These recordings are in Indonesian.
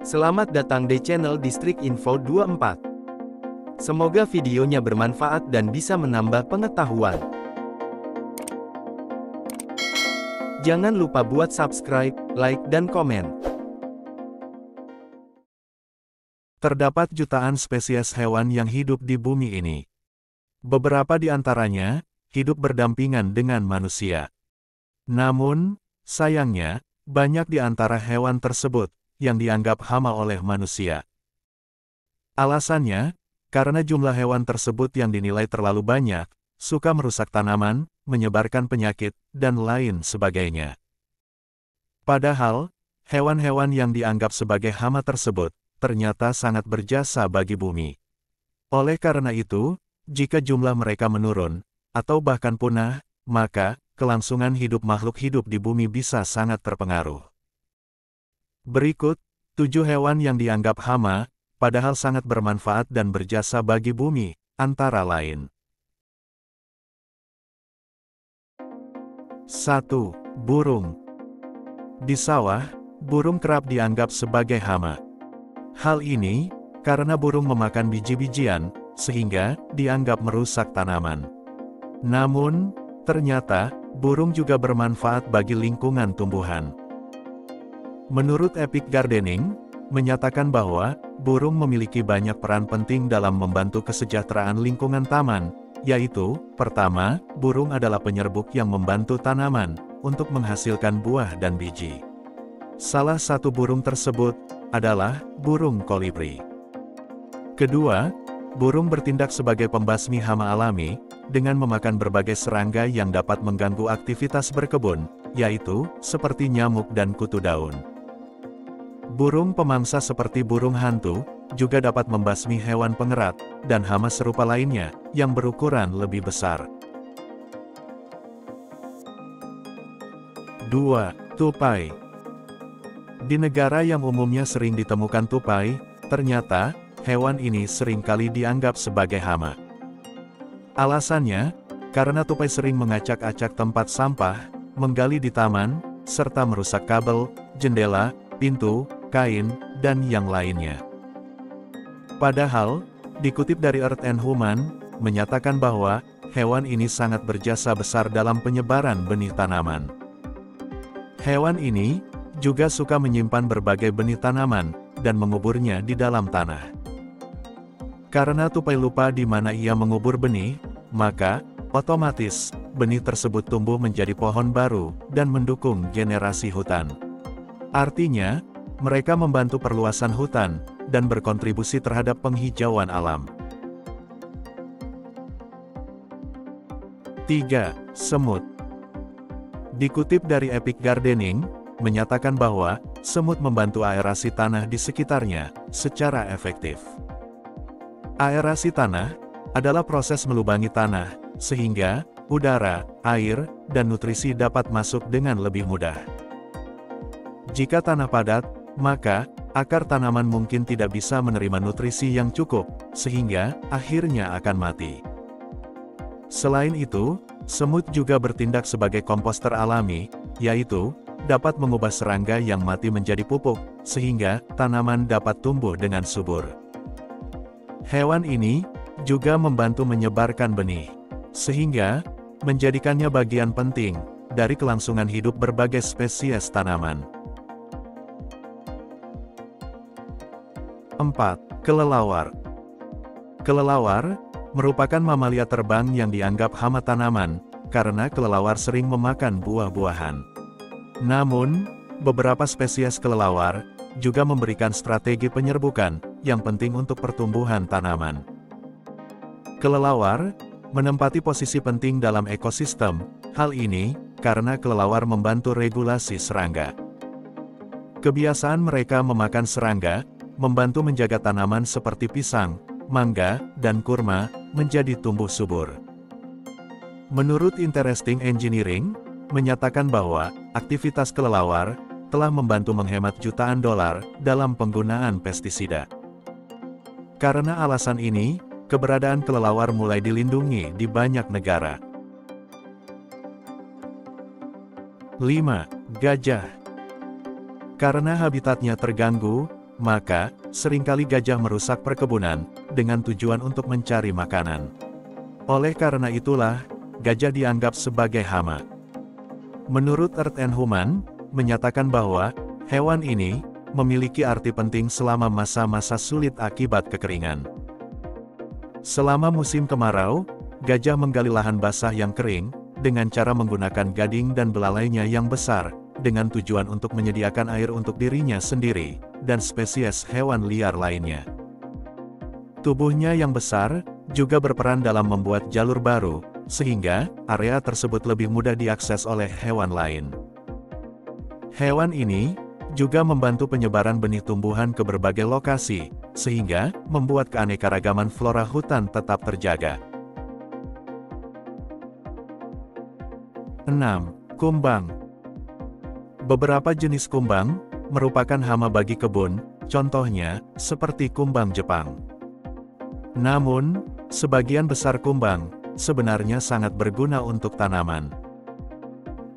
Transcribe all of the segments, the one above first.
Selamat datang di channel Distrik Info 24. Semoga videonya bermanfaat dan bisa menambah pengetahuan. Jangan lupa buat subscribe, like, dan komen. Terdapat jutaan spesies hewan yang hidup di bumi ini. Beberapa di antaranya hidup berdampingan dengan manusia. Namun, sayangnya, banyak di antara hewan tersebut yang dianggap hama oleh manusia. Alasannya, karena jumlah hewan tersebut yang dinilai terlalu banyak, suka merusak tanaman, menyebarkan penyakit, dan lain sebagainya. Padahal, hewan-hewan yang dianggap sebagai hama tersebut ternyata sangat berjasa bagi bumi. Oleh karena itu, jika jumlah mereka menurun, atau bahkan punah, maka kelangsungan hidup makhluk hidup di bumi bisa sangat terpengaruh. Berikut, 7 hewan yang dianggap hama, padahal sangat bermanfaat dan berjasa bagi bumi, antara lain. 1. Burung. Di sawah, burung kerap dianggap sebagai hama. Hal ini, karena burung memakan biji-bijian, sehingga dianggap merusak tanaman. Namun, ternyata, burung juga bermanfaat bagi lingkungan tumbuhan. Menurut Epic Gardening, menyatakan bahwa burung memiliki banyak peran penting dalam membantu kesejahteraan lingkungan taman, yaitu, pertama, burung adalah penyerbuk yang membantu tanaman untuk menghasilkan buah dan biji. Salah satu burung tersebut adalah burung kolibri. Kedua, burung bertindak sebagai pembasmi hama alami dengan memakan berbagai serangga yang dapat mengganggu aktivitas berkebun, yaitu seperti nyamuk dan kutu daun. Burung pemangsa seperti burung hantu juga dapat membasmi hewan pengerat dan hama serupa lainnya yang berukuran lebih besar. 2. Tupai. Di negara yang umumnya sering ditemukan tupai, ternyata hewan ini seringkali dianggap sebagai hama. Alasannya, karena tupai sering mengacak-acak tempat sampah, menggali di taman, serta merusak kabel, jendela, pintu, kain, dan yang lainnya. Padahal, dikutip dari Earth and Human, menyatakan bahwa hewan ini sangat berjasa besar dalam penyebaran benih tanaman. Hewan ini juga suka menyimpan berbagai benih tanaman dan menguburnya di dalam tanah. Karena tupai lupa di mana ia mengubur benih, maka otomatis benih tersebut tumbuh menjadi pohon baru dan mendukung generasi hutan. Artinya, mereka membantu perluasan hutan dan berkontribusi terhadap penghijauan alam. 3. Semut. Dikutip dari Epic Gardening, menyatakan bahwa semut membantu aerasi tanah di sekitarnya secara efektif. Aerasi tanah adalah proses melubangi tanah, sehingga udara, air, dan nutrisi dapat masuk dengan lebih mudah. Jika tanah padat, maka akar tanaman mungkin tidak bisa menerima nutrisi yang cukup, sehingga akhirnya akan mati. Selain itu, semut juga bertindak sebagai komposter alami, yaitu dapat mengubah serangga yang mati menjadi pupuk, sehingga tanaman dapat tumbuh dengan subur. Hewan ini juga membantu menyebarkan benih, sehingga menjadikannya bagian penting dari kelangsungan hidup berbagai spesies tanaman. 4. Kelelawar. Kelelawar merupakan mamalia terbang yang dianggap hama tanaman, karena kelelawar sering memakan buah-buahan. Namun, beberapa spesies kelelawar juga memberikan strategi penyerbukan yang penting untuk pertumbuhan tanaman. Kelelawar menempati posisi penting dalam ekosistem, hal ini karena kelelawar membantu regulasi serangga. Kebiasaan mereka memakan serangga membantu menjaga tanaman seperti pisang, mangga, dan kurma menjadi tumbuh subur. Menurut Interesting Engineering, menyatakan bahwa aktivitas kelelawar telah membantu menghemat jutaan dolar dalam penggunaan pestisida. Karena alasan ini, keberadaan kelelawar mulai dilindungi di banyak negara. 5. Gajah. Karena habitatnya terganggu, maka seringkali gajah merusak perkebunan dengan tujuan untuk mencari makanan. Oleh karena itulah, gajah dianggap sebagai hama. Menurut Earth and Human, menyatakan bahwa hewan ini memiliki arti penting selama masa-masa sulit akibat kekeringan. Selama musim kemarau, gajah menggali lahan basah yang kering dengan cara menggunakan gading dan belalainya yang besar, dengan tujuan untuk menyediakan air untuk dirinya sendiri dan spesies hewan liar lainnya. Tubuhnya yang besar juga berperan dalam membuat jalur baru, sehingga area tersebut lebih mudah diakses oleh hewan lain. Hewan ini juga membantu penyebaran benih tumbuhan ke berbagai lokasi, sehingga membuat keanekaragaman flora hutan tetap terjaga. 6. Kumbang. Beberapa jenis kumbang merupakan hama bagi kebun, contohnya seperti kumbang Jepang. Namun, sebagian besar kumbang sebenarnya sangat berguna untuk tanaman.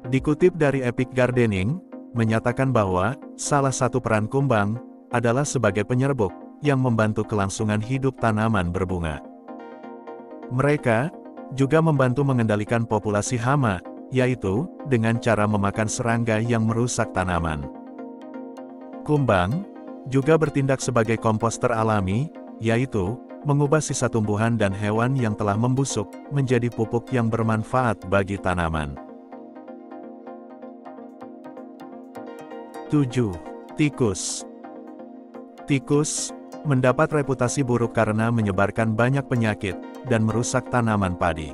Dikutip dari Epic Gardening, menyatakan bahwa salah satu peran kumbang adalah sebagai penyerbuk yang membantu kelangsungan hidup tanaman berbunga. Mereka juga membantu mengendalikan populasi hama, yaitu dengan cara memakan serangga yang merusak tanaman. Kumbang juga bertindak sebagai komposter alami, yaitu mengubah sisa tumbuhan dan hewan yang telah membusuk menjadi pupuk yang bermanfaat bagi tanaman. 7. Tikus. Tikus mendapat reputasi buruk karena menyebarkan banyak penyakit dan merusak tanaman padi.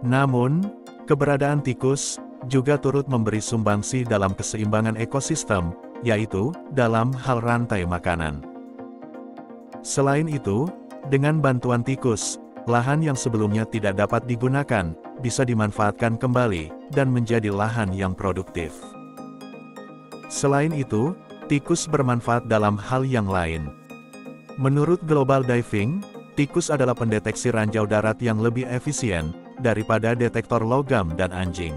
Namun, keberadaan tikus juga turut memberi sumbangsi dalam keseimbangan ekosistem, yaitu dalam hal rantai makanan. Selain itu, dengan bantuan tikus, lahan yang sebelumnya tidak dapat digunakan bisa dimanfaatkan kembali dan menjadi lahan yang produktif. Selain itu, tikus bermanfaat dalam hal yang lain. Menurut Global Diving, tikus adalah pendeteksi ranjau darat yang lebih efisien daripada detektor logam dan anjing.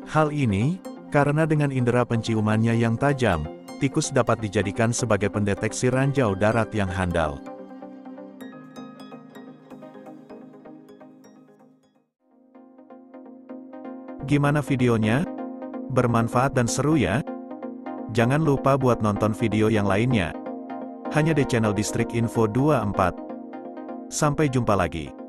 Hal ini karena dengan indera penciumannya yang tajam, tikus dapat dijadikan sebagai pendeteksi ranjau darat yang handal. Gimana videonya? Bermanfaat dan seru ya? Jangan lupa buat nonton video yang lainnya. Hanya di channel Distrik Info 24. Sampai jumpa lagi.